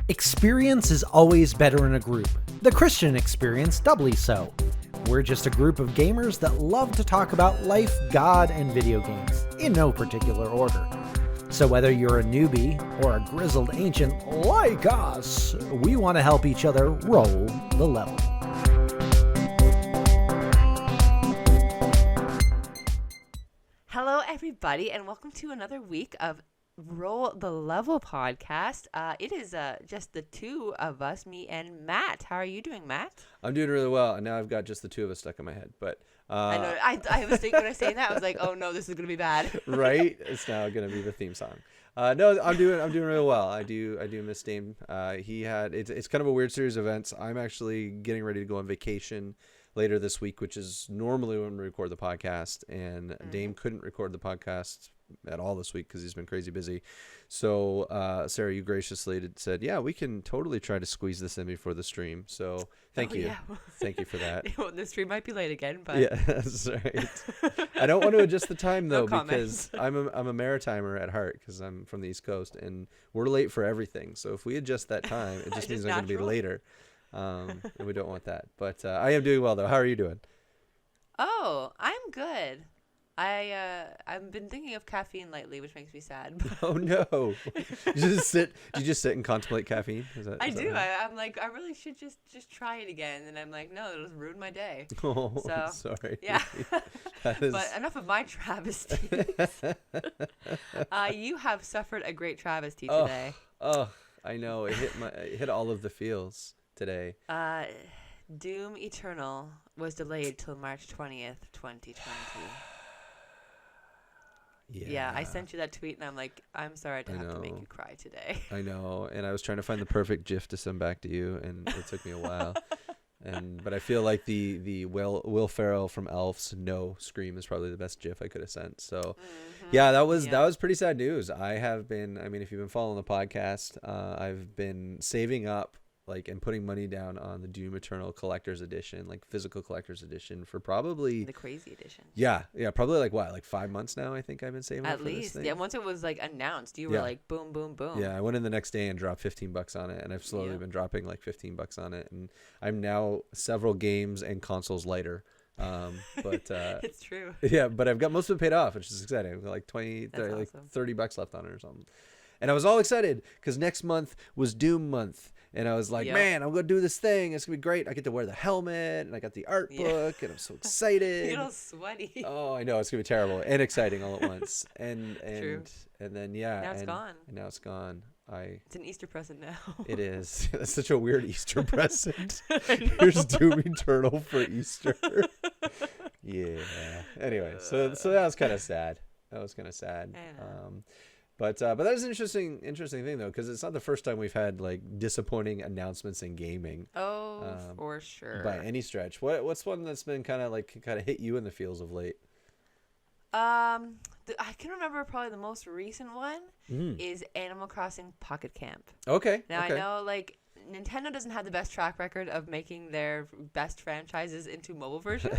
Experience is always better in a group. The Christian experience doubly so. We're just a group of gamers that love to talk about life, God, and video games, in no particular order. So whether you're a newbie or a grizzled ancient like us, we want to help each other roll the level. Hello, everybody, and welcome to another week of Roll the Level podcast. It is just the two of us, me and Matt. How are you doing, Matt? I'm doing really well, and now I've got just the two of us stuck in my head. But I know. I was thinking when I was saying that, I was like, "Oh no, this is gonna be bad." Right? It's now gonna be the theme song. No, I'm doing really well. I do miss Dame. It's kind of a weird series of events. I'm actually getting ready to go on vacation later this week, which is normally when we record the podcast, and Dame couldn't record the podcast at all this week because he's been crazy busy. So Sarah, you graciously said, yeah, we can totally try to squeeze this in before the stream. So thank you. Yeah. Thank you for that. Well, the stream might be late again, but yeah, that's right. I don't want to adjust the time though, No because I'm a maritimer at heart, because I'm from the East Coast and we're late for everything. So if we adjust that time, it just means I'm going to be later. And we don't want that. But I am doing well though. How are you doing? Oh, I'm good. I've been thinking of caffeine lately, which makes me sad. Oh no! You just sit and contemplate caffeine? I do. I'm like, I really should just try it again, and I'm like, no, it'll ruin my day. Oh, so sorry. Yeah. But enough of my travesties. You have suffered a great travesty Oh, today. Oh, I know. It hit all of the feels today. Doom Eternal was delayed till March 20th, 2020. Yeah, I sent you that tweet, and I'm like, I'm sorry to have to make you cry today. I know, and I was trying to find the perfect GIF to send back to you, and it took me a while. But I feel like the Will Ferrell from Elf's No scream is probably the best GIF I could have sent. So, yeah, that was pretty sad news. If you've been following the podcast, I've been saving up and putting money down on the Doom Eternal Collector's Edition, physical Collector's Edition, for probably the crazy edition. Yeah, probably 5 months now. I think I've been saving at up least. For this thing. Yeah, once it was announced, you were like, boom, boom, boom. Yeah, I went in the next day and dropped $15 on it, and I've slowly been dropping $15 on it, and I'm now several games and consoles lighter. But it's true. Yeah, but I've got most of it paid off, which is exciting. I've got awesome. $30 left on it or something. And I was all excited because next month was Doom month. And I was like, man, I'm going to do this thing. It's going to be great. I get to wear the helmet, and I got the art book, and I'm so excited. You're all sweaty. Oh, I know. It's going to be terrible and exciting all at once. And True. And then, now it's gone. And now it's gone. It's an Easter present now. It is. That's such a weird Easter present. Here's Doom Eternal for Easter. Yeah. Anyway, so that was kind of sad. But that was an interesting thing though, because it's not the first time we've had disappointing announcements in gaming. Oh, for sure. By any stretch. What's one that's been kind of hit you in the feels of late? I can remember probably the most recent one is Animal Crossing Pocket Camp. Okay. Now I know Nintendo doesn't have the best track record of making their best franchises into mobile versions.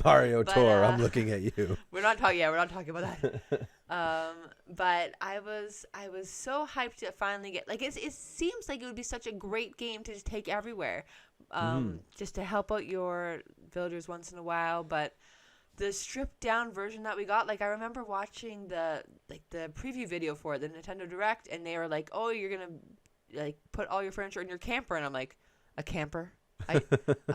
Mario Tour, I'm looking at you. We're not talking about that. But I was so hyped to finally get it seems like it would be such a great game to just take everywhere, just to help out your villagers once in a while. But the stripped down version that we got, I remember watching the preview video for it, the Nintendo Direct, and they were like, "Oh, you're gonna put all your furniture in your camper," and I'm like, "A camper? I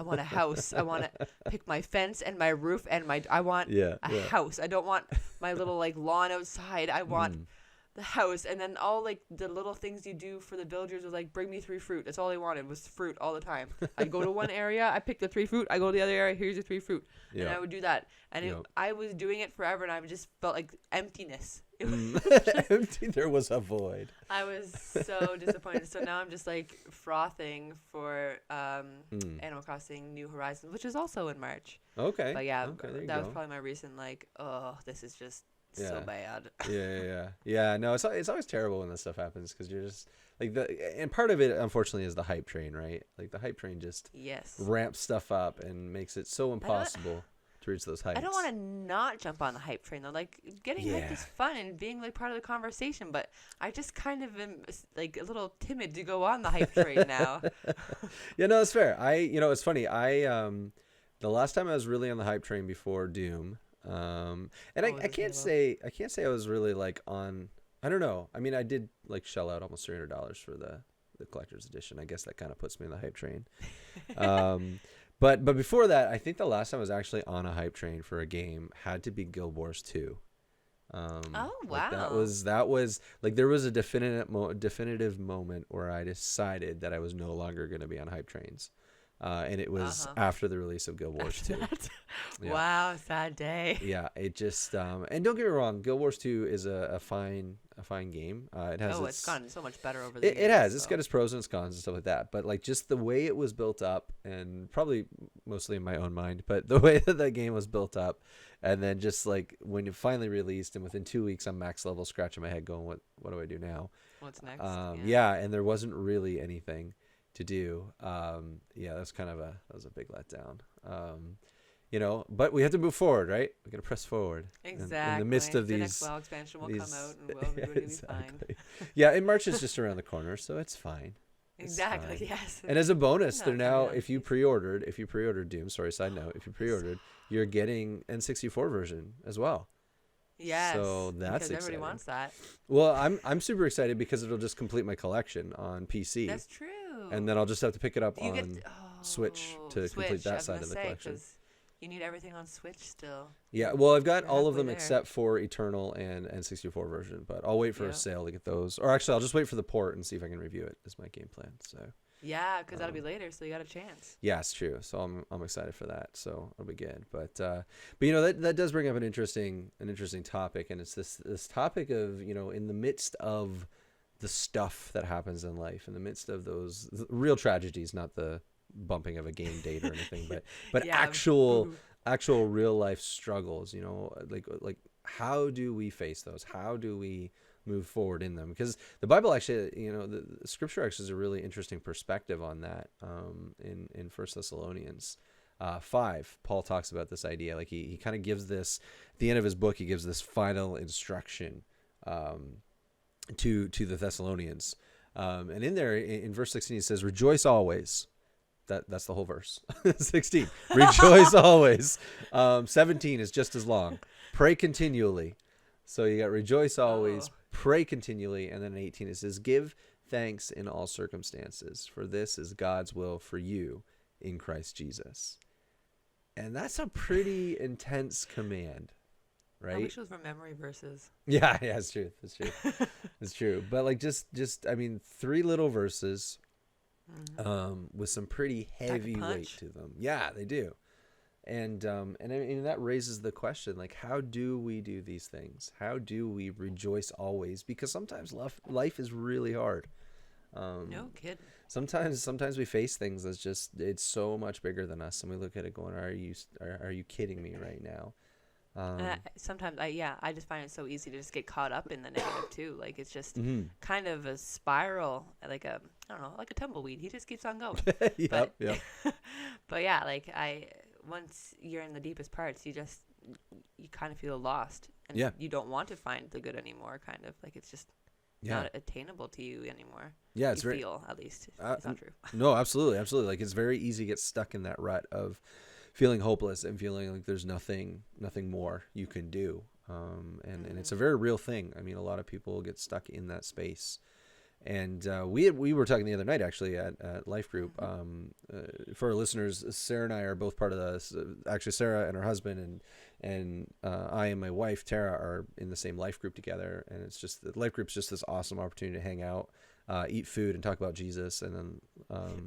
want a house. I want to pick my fence and my roof and I want a house. I don't want my little lawn outside. I want the house." And then all the little things you do for the villagers was bring me 3 fruit. That's all they wanted was fruit all the time. I'd go to one area, I pick the 3 fruit. I go to the other area, here's your 3 fruit. And I would do that. And I was doing it forever, and I just felt emptiness. Empty. There was a void. I was so disappointed. So now I'm just frothing for Animal Crossing New Horizons, which is also in March. Okay. But yeah, okay, that was probably my recent this is just so bad. Yeah. No, it's always terrible when this stuff happens, because you're just and part of it unfortunately is the hype train, right? The hype train just ramps stuff up and makes it so impossible. reach those heights. I don't want to not jump on the hype train though. Like getting hyped is fun and being like part of the conversation, but I just kind of am like a little timid to go on the hype train now. Yeah, no, that's fair. It's funny. The last time I was really on the hype train before Doom, and I can't say I was really like on. I don't know. I mean, I did like shell out almost $300 for the collector's edition. I guess that kind of puts me in the hype train. But before that, I think the last time I was actually on a hype train for a game had to be Guild Wars 2. Oh wow! Like that was like there was a definitive moment where I decided that I was no longer going to be on hype trains. And it was after the release of Guild Wars 2. Yeah. Wow, sad day. Yeah, it just and don't get me wrong, Guild Wars 2 is a fine game. It has it's gotten so much better over the years. It has. It's got its pros and its cons and stuff like that. But like just the way it was built up, and probably mostly in my own mind, but the way that game was built up, and then just like when it finally released, and within 2 weeks I'm max level, scratching my head, going, what do I do now? What's next? Yeah, and there wasn't really anything to do. That's that was a big letdown. But we have to move forward, right? We got to press forward. Exactly. In the midst of the these, next WoW expansion will come out, and everybody will be fine. Yeah, and March is just around the corner, so it's fine. Exactly. Fine. Yes. And as a bonus, they're now if you pre-ordered Doom. Sorry, side note. If you pre-ordered, you're getting N64 version as well. Yes. So that's because everybody wants that. Well, I'm super excited because it'll just complete my collection on PC. That's true. And then I'll just have to pick it up on Switch to complete that side of the collection. You need everything on Switch still. Yeah, well, I've got all of them except for Eternal and N64 version, but I'll wait for a sale to get those. Or actually, I'll just wait for the port and see if I can review it. Is my game plan. So. Yeah, because that'll be later, so you got a chance. Yeah, it's true. So I'm excited for that. So it'll be good. But that does bring up an interesting topic, and it's this topic of in the midst of the stuff that happens in life, in the midst of those real tragedies, not the bumping of a game date or anything, but actual real life struggles. Like how do we face those? How do we move forward in them? Because the Bible actually, the Scripture actually is a really interesting perspective on that. In 1 Thessalonians 5, Paul talks about this idea. Like he kind of gives this at the end of his book. He gives this final instruction to the Thessalonians, and in there in verse 16 he says, "Rejoice always." That's the whole verse. 16, rejoice always. 17 is just as long. Pray continually. So you got rejoice always, pray continually, and then 18 it says, give thanks in all circumstances, for this is God's will for you in Christ Jesus. And that's a pretty intense command, right? I wish it was from memory verses. Yeah, it's true. It's true. It's true. But like just I mean, 3 little verses. With some pretty heavy weight to them. Yeah, they do. And I mean, that raises the question, like, how do we do these things? How do we rejoice always? Because sometimes life is really hard. No kidding. Sometimes we face things that's just, it's so much bigger than us, and we look at it going, are you kidding me right now? Sometimes I just find it so easy to just get caught up in the negative too. Like it's just kind of a spiral, like a tumbleweed. He just keeps on going. Yep. But yeah, like once you're in the deepest parts, you kind of feel lost, and you don't want to find the good anymore. Kind of like it's just not attainable to you anymore. Yeah, it's feel at least. It's not true. No, absolutely. Like it's very easy to get stuck in that rut of feeling hopeless and feeling like there's nothing more you can do. And it's a very real thing. I mean, a lot of people get stuck in that space. And we were talking the other night, actually, at Life Group. For our listeners, Sarah and I are both part of this. Actually, Sarah and her husband and I and my wife, Tara, are in the same Life Group together. And it's just, the Life Group's just this awesome opportunity to hang out, eat food and talk about Jesus, and then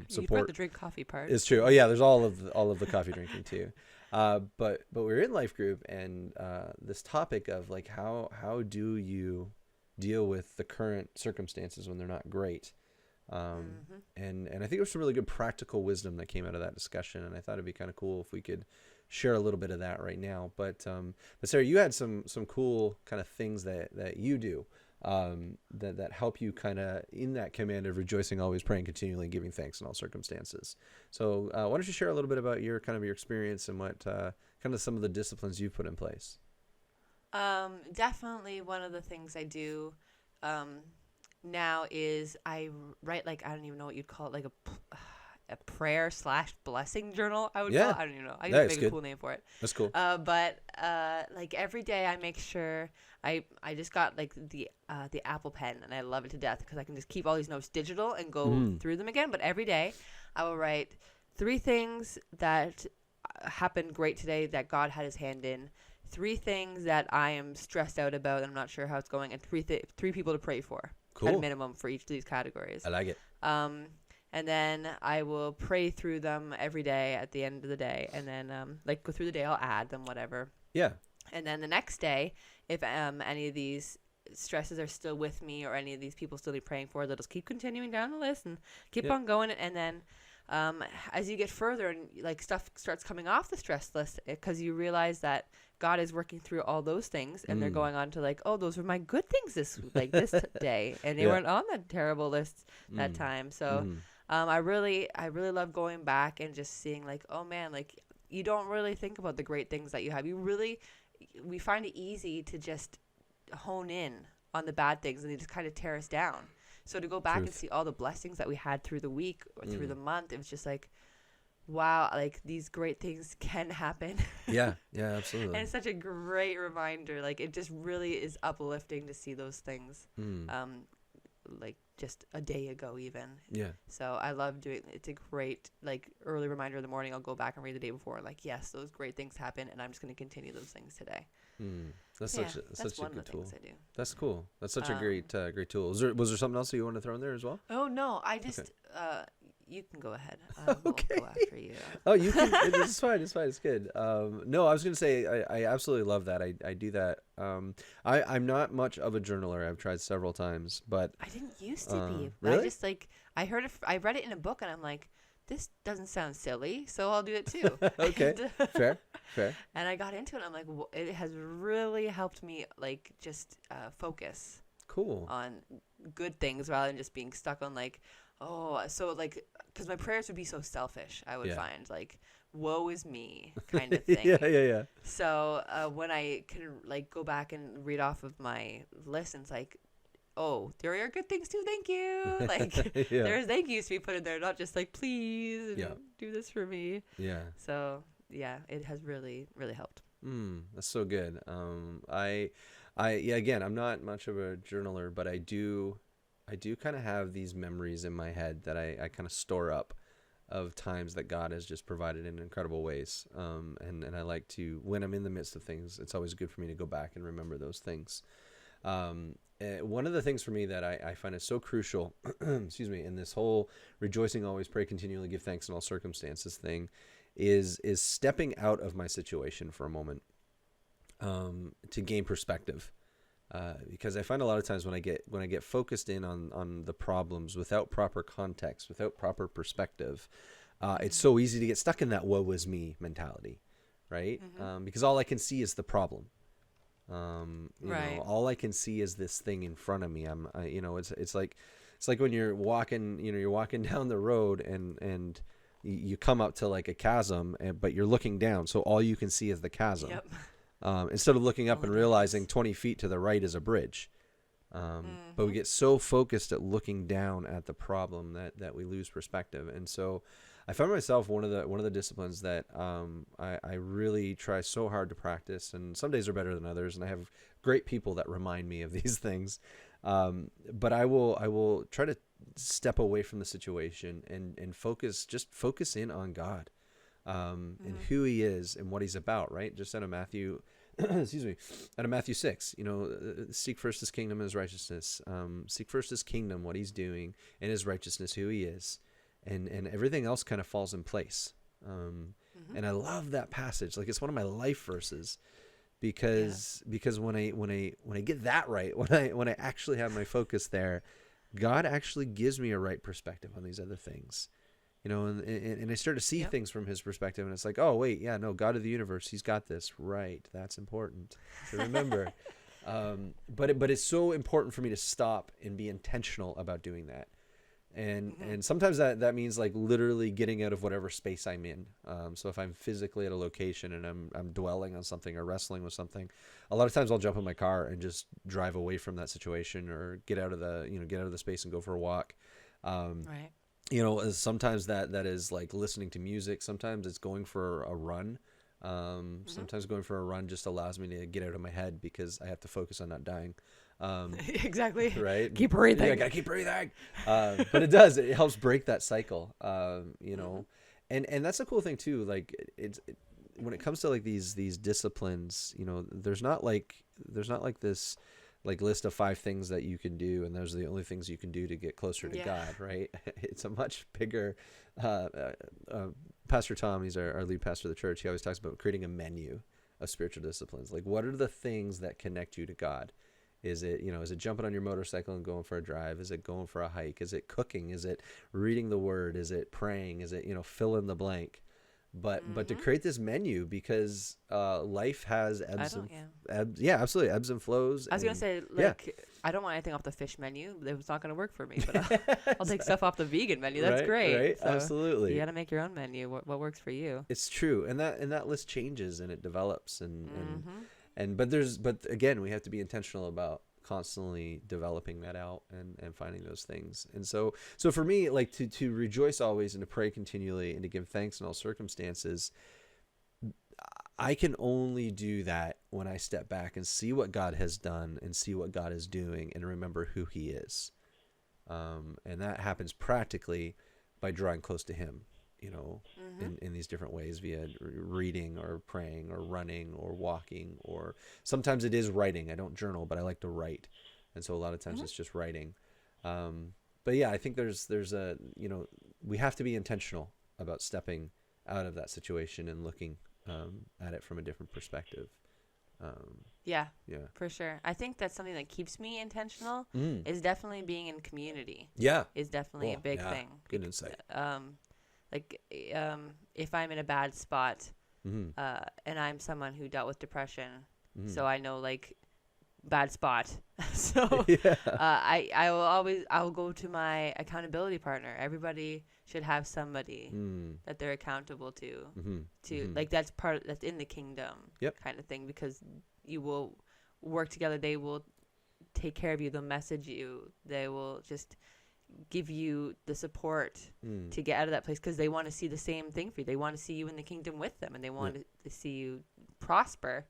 support. You forgot the drink coffee part. It's true. Oh yeah, there's all of the coffee drinking too. But we're in Life Group, and this topic of like how do you deal with the current circumstances when they're not great, and I think there's some really good practical wisdom that came out of that discussion, and I thought it'd be kind of cool if we could share a little bit of that right now. But Sarah, you had some cool kind of things that you do. That help you kind of in that command of rejoicing always, praying continually, giving thanks in all circumstances. So why don't you share a little bit about your experience and what kind kind of some of the disciplines you've put in place? Definitely one of the things I do now is I write, like, I don't even know what you'd call it, like a prayer / blessing journal, I would call it. I don't even know. I need to make a cool name for it. That's cool. But like every day I make sure I just got like the Apple Pen, and I love it to death because I can just keep all these notes digital and go through them again. But every day I will write 3 things that happened great today that God had his hand in, 3 things that I am stressed out about and I'm not sure how it's going, and 3 people to pray for. Cool. At a minimum for each of these categories. I like it. And then I will pray through them every day at the end of the day. And then, like, go through the day, I'll add them, whatever. Yeah. And then the next day, if any of these stresses are still with me or any of these people still need praying for, they'll just keep continuing down the list and keep on going. And then as you get further and, like, stuff starts coming off the stress list, because you realize that God is working through all those things, and they're going on to, like, oh, those were my good things this day, and they weren't on the terrible list that time. So I really love going back and just seeing, like, oh man, like, you don't really think about the great things that you have. We find it easy to just hone in on the bad things, and they just kind of tear us down. So to go back and see all the blessings that we had through the week or through the month, it was just like, wow, like, these great things can happen. Yeah, absolutely. And it's such a great reminder. Like, it just really is uplifting to see those things, like, just a day ago even. Yeah. So I love doing it. It's a great, like, early reminder in the morning. I'll go back and read the day before. Like, yes, those great things happen, and I'm just going to continue those things today. That's such a good tool. I do. That's cool. That's such a great tool. Was there something else that you want to throw in there as well? Oh no, I just you can go ahead. I won't go after you. Oh, you can. It's fine. It's fine. It's good. No, I was gonna say I absolutely love that. I do that. I'm not much of a journaler. I've tried several times, but I didn't used to be. Really? I just, like, I read it in a book, and I'm like, this doesn't sound silly, so I'll do it too. Okay. Fair. And I got into it, and I'm like, it has really helped me, like, just focus. Cool. On good things rather than just being stuck on, like, like, because my prayers would be so selfish, I would find, like, woe is me kind of thing. Yeah. So when I can, like, go back and read off of my list, and it's like, oh, there are good things too, thank you. Like, there's thank yous to be put in there, not just like, please do this for me. Yeah. So yeah, it has really, really helped. That's so good. Again, I'm not much of a journaler, but I do kind of have these memories in my head that I kind of store up of times that God has just provided in incredible ways. And I like to, when I'm in the midst of things, it's always good for me to go back and remember those things. One of the things for me that I find is so crucial, excuse me, in this whole rejoicing, always pray, continually give thanks in all circumstances thing is stepping out of my situation for a moment, to gain perspective. Because I find a lot of times when I get focused in on the problems without proper context, without proper perspective, it's so easy to get stuck in that woe is me mentality, right? Because all I can see is the problem. You know, all I can see is this thing in front of me. It's like when you're walking down the road and you come up to like a chasm, but you're looking down, so all you can see is the chasm. Yep. Instead of looking up and realizing 20 feet to the right is a bridge. But we get so focused at looking down at the problem that we lose perspective. And so I found myself one of the disciplines that I really try so hard to practice, and some days are better than others, and I have great people that remind me of these things. But I will try to step away from the situation and focus in on God, and who He is and what He's about, right? Just out of Matthew, excuse me, out of Matthew 6, seek first His kingdom and His righteousness. Seek first His kingdom, what He's doing, and His righteousness, who He is, and everything else kind of falls in place. And I love that passage. Like, it's one of my life verses, because when I get that right, when I actually have my focus there, God actually gives me a right perspective on these other things. And I start to see things from His perspective, and it's like, oh wait, yeah, no, God of the universe, He's got this right. That's important to remember. But it's so important for me to stop and be intentional about doing that. And sometimes that means like literally getting out of whatever space I'm in. So if I'm physically at a location and I'm dwelling on something or wrestling with something, a lot of times I'll jump in my car and just drive away from that situation, or get out of the space and go for a walk. Right. Sometimes that is like listening to music. Sometimes it's going for a run. Sometimes going for a run just allows me to get out of my head because I have to focus on not dying. Exactly. Right. Keep breathing. Yeah, I gotta keep breathing. But it helps break that cycle. And that's a cool thing too. Like when it comes to like these disciplines, there's not like this like list of 5 things that you can do, and those are the only things you can do to get closer to God, right? It's a much bigger. Pastor Tom, he's our lead pastor of the church. He always talks about creating a menu of spiritual disciplines. Like, what are the things that connect you to God? Is it jumping on your motorcycle and going for a drive? Is it going for a hike? Is it cooking? Is it reading the word? Is it praying? Is it, fill in the blank? But to create this menu, because life has ebbs and flows. I was going to say, I don't want anything off the fish menu. It's not going to work for me, but I'll take stuff off the vegan menu. That's great. Right? So absolutely. You got to make your own menu. What works for you? It's true. And that list changes and it develops but again, we have to be intentional about constantly developing that out and finding those things. And so for me, like to rejoice always and to pray continually and to give thanks in all circumstances, I can only do that when I step back and see what God has done and see what God is doing and remember who he is. And that happens practically by drawing close to him, in these different ways, via reading or praying or running or walking, or sometimes it is writing. I don't journal, but I like to write. And so a lot of times it's just writing. But yeah, I think there's we have to be intentional about stepping out of that situation and looking at it from a different perspective. Yeah, for sure. I think that's something that keeps me intentional is definitely being in community. Yeah. Is definitely a big thing. Good insight. If I'm in a bad spot, and I'm someone who dealt with depression, so I know bad spot. So I'll go to my accountability partner. Everybody should have somebody that they're accountable to. That's that's in the kingdom kind of thing, because you will work together. They will take care of you. They'll message you. They will just give you the support to get out of that place, because they want to see the same thing for you. They want to see you in the kingdom with them, and they want to see you prosper.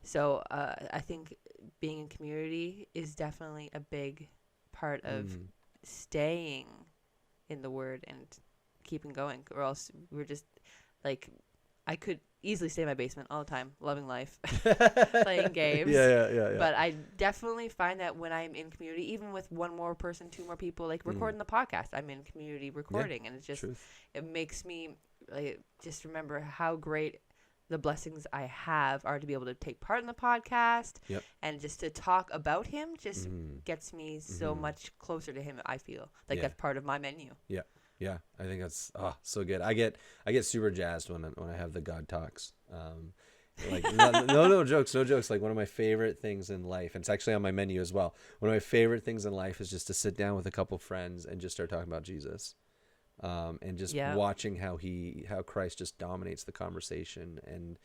So I think being in community is definitely a big part of staying in the word and keeping going, or else we're just I could easily stay in my basement all the time, loving life, playing games. Yeah. But I definitely find that when I'm in community, even with one more person, 2 more people, recording the podcast, I'm in community recording, and it's just it makes me just remember how great the blessings I have are to be able to take part in the podcast, and just to talk about him just gets me so much closer to him. I feel that's part of my menu. Yeah, I think that's so good. I get super jazzed when I have the God talks. No jokes. Like, one of my favorite things in life, and it's actually on my menu as well. One of my favorite things in life is just to sit down with a couple friends and just start talking about Jesus, and just watching how Christ just dominates the conversation, and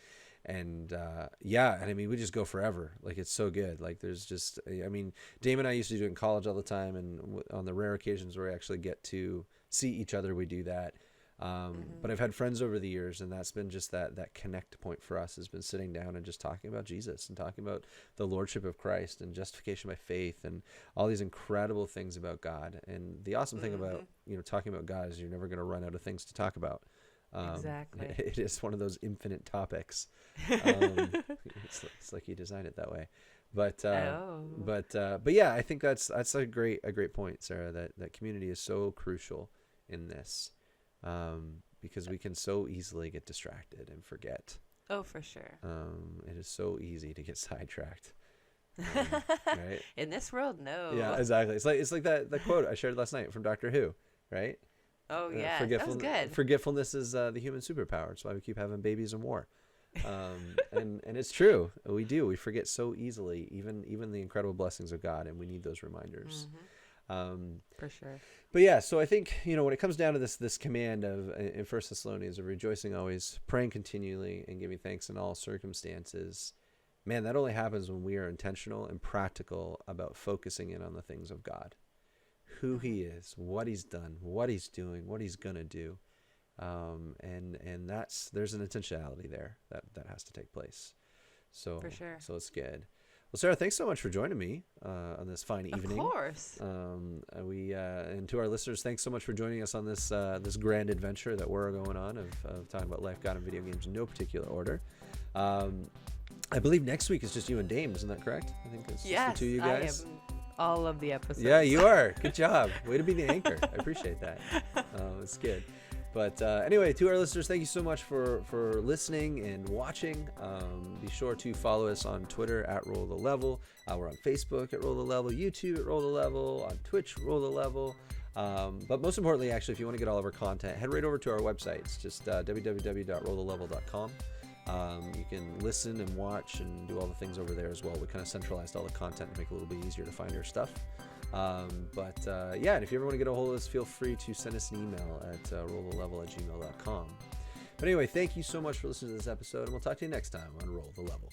I mean, we just go forever. It's so good. There's just, I mean, Dame and I used to do it in college all the time, and on the rare occasions where we actually get to see each other, we do that. But I've had friends over the years, and that's been just that connect point for us, has been sitting down and just talking about Jesus and talking about the lordship of Christ and justification by faith and all these incredible things about God. And the awesome thing about talking about God is you're never going to run out of things to talk about. Exactly. It is one of those infinite topics. It's like you designed it that way. But yeah, I think that's a great point, Sarah, that community is so crucial in this, because we can so easily get distracted and forget. Oh, for sure. It is so easy to get sidetracked. Right? In this world, no. Yeah, exactly. It's like that quote I shared last night from Doctor Who, right? Oh yeah, that was good. Forgetfulness is the human superpower. It's why we keep having babies in war. And it's true. We forget so easily, even the incredible blessings of God, and we need those reminders. For sure. But yeah, so I think, when it comes down to this command of in 1 Thessalonians of rejoicing always, praying continually, and giving thanks in all circumstances, man, that only happens when we are intentional and practical about focusing in on the things of God, who he is, what he's done, what he's doing, what he's going to do. And there's an intentionality there that has to take place. So, For sure. So it's good. Well, Sarah, thanks so much for joining me on this fine evening. Of course. And to our listeners, thanks so much for joining us on this grand adventure that we're going on of talking about life, God, and video games in no particular order. I believe next week is just you and Dame, isn't that correct? I think it's just the two of you guys. I am all of the episodes. Yeah, you are. Good job. Way to be the anchor. I appreciate that. It's good. But anyway, to our listeners, thank you so much for listening and watching. Be sure to follow us on Twitter at Roll the Level. We're on Facebook at Roll the Level, YouTube at Roll the Level, on Twitch, Roll the Level. But most importantly, actually, if you want to get all of our content, head right over to our website. It's just www.rollthelevel.com. You can listen and watch and do all the things over there as well. We kind of centralized all the content to make it a little bit easier to find our stuff. And if you ever want to get a hold of us, feel free to send us an email at rollthelevel@gmail.com. But anyway, thank you so much for listening to this episode, and we'll talk to you next time on Roll the Level.